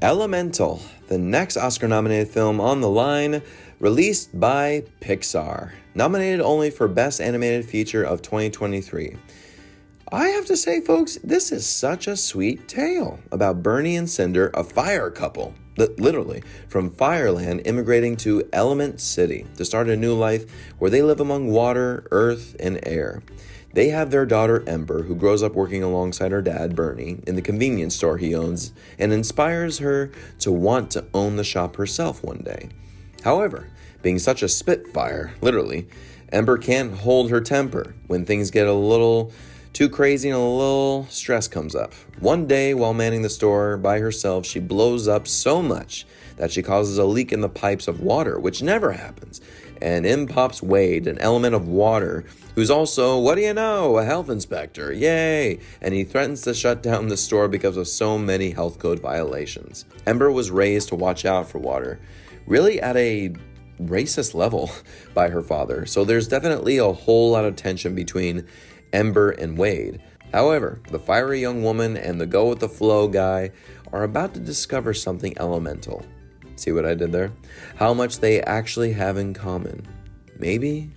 Elemental, the next Oscar-nominated film on the line, released by Pixar, nominated only for Best Animated Feature of 2023. I have to say, folks, this is such a sweet tale about Bernie and Cinder, a fire couple, literally, from Fireland immigrating to Element City to start a new life where they live among water, earth, and air. They have their daughter Ember, who grows up working alongside her dad, Bernie, in the convenience store he owns, and inspires her to want to own the shop herself one day. However, being such a spitfire, literally, Ember can't hold her temper when things get a little too crazy and a little stress comes up. One day, while manning the store by herself, she blows up so much that she causes a leak in the pipes of water, which never happens. And in pops Wade, an element of water, who's also, what do you know, a health inspector. Yay! And he threatens to shut down the store because of so many health code violations. Ember was raised to watch out for water, really at a racist level by her father. So there's definitely a whole lot of tension between Ember and Wade. However, the fiery young woman and the go-with-the-flow guy are about to discover something elemental. See what I did there? How much they actually have in common. Maybe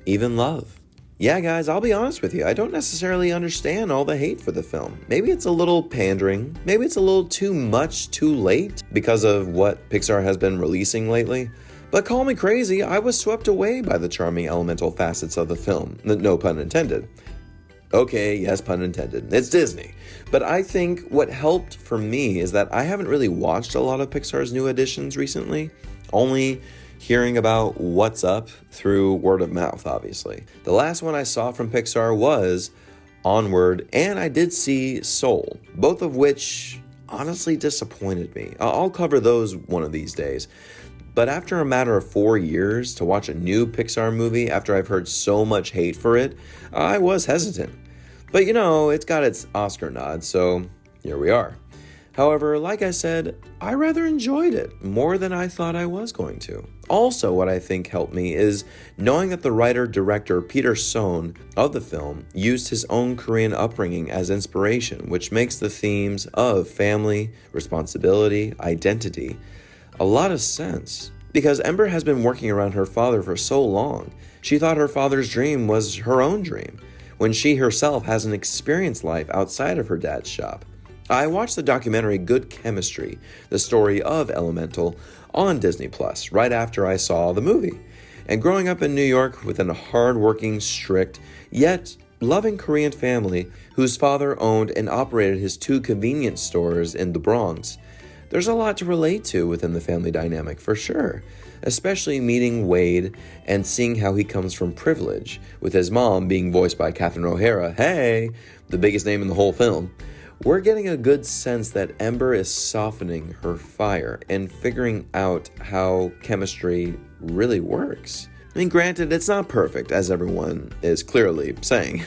even love. Yeah, guys, I'll be honest with you. I don't necessarily understand all the hate for the film. Maybe it's a little pandering. Maybe it's a little too much too late because of what Pixar has been releasing lately. But call me crazy, I was swept away by the charming elemental facets of the film. No pun intended. Okay, yes, pun intended. It's Disney. But I think what helped for me is that I haven't really watched a lot of Pixar's new additions recently, only hearing about what's up through word of mouth, obviously. The last one I saw from Pixar was Onward, and I did see Soul, both of which honestly disappointed me. I'll cover those one of these days. But after a matter of 4 years to watch a new Pixar movie after I've heard so much hate for it, I was hesitant. But you know, it's got its Oscar nod, so here we are. However, like I said, I rather enjoyed it more than I thought I was going to. Also, what I think helped me is knowing that the writer-director Peter SOHN of the film used his own Korean upbringing as inspiration, which makes the themes of family, responsibility, identity a lot of sense. Because Ember has been working around her father for so long, she thought her father's dream was her own dream, when she herself hasn't experienced life outside of her dad's shop. I watched the documentary Good Chemistry, the story of Elemental, on Disney Plus right after I saw the movie. And growing up in New York within a hard-working, strict, yet loving Korean family whose father owned and operated his 2 convenience stores in the Bronx, there's a lot to relate to within the family dynamic for sure, especially meeting Wade and seeing how he comes from privilege, with his mom being voiced by Catherine O'Hara, hey, the biggest name in the whole film. We're getting a good sense that Ember is softening her fire and figuring out how chemistry really works. I mean, granted, it's not perfect, as everyone is clearly saying.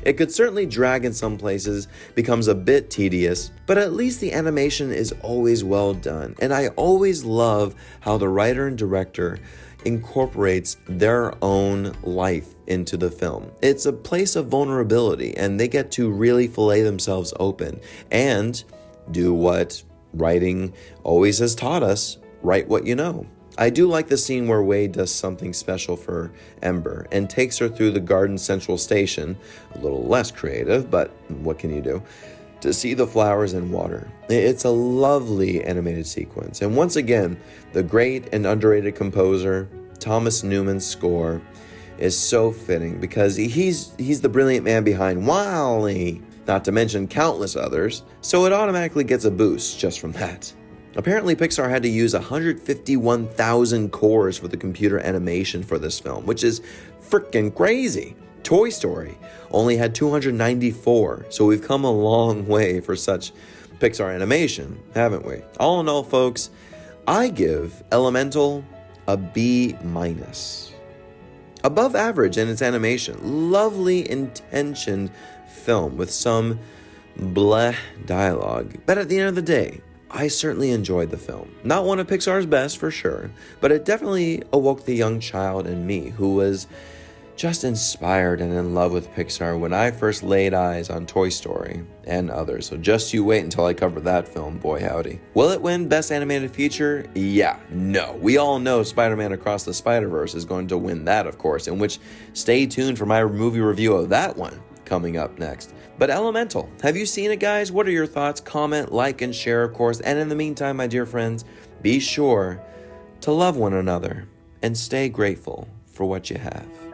It could certainly drag in some places, becomes a bit tedious, but at least the animation is always well done. And I always love how the writer and director incorporates their own life into the film. It's a place of vulnerability, and they get to really fillet themselves open and do what writing always has taught us, write what you know. I do like the scene where Wade does something special for Ember and takes her through the Garden Central Station, a little less creative, but what can you do, to see the flowers and water. It's a lovely animated sequence. And once again, the great and underrated composer, Thomas Newman's score, is so fitting because he's the brilliant man behind WALL-E, not to mention countless others, so it automatically gets a boost just from that. Apparently, Pixar had to use 151,000 cores for the computer animation for this film, which is freaking crazy. Toy Story only had 294, so we've come a long way for such Pixar animation, haven't we? All in all, folks, I give Elemental a B-. Above average in its animation. Lovely intentioned film with some bleh dialogue. But at the end of the day, I certainly enjoyed the film. Not one of Pixar's best for sure, but it definitely awoke the young child in me who was just inspired and in love with Pixar when I first laid eyes on Toy Story and others, so just you wait until I cover that film, boy howdy. Will it win Best Animated Feature? Yeah, no. We all know Spider-Man Across the Spider-Verse is going to win that, of course, in which stay tuned for my movie review of that one coming up next. But Elemental, have you seen it, guys? What are your thoughts? Comment, like, and share, of course. And in the meantime, my dear friends, be sure to love one another and stay grateful for what you have.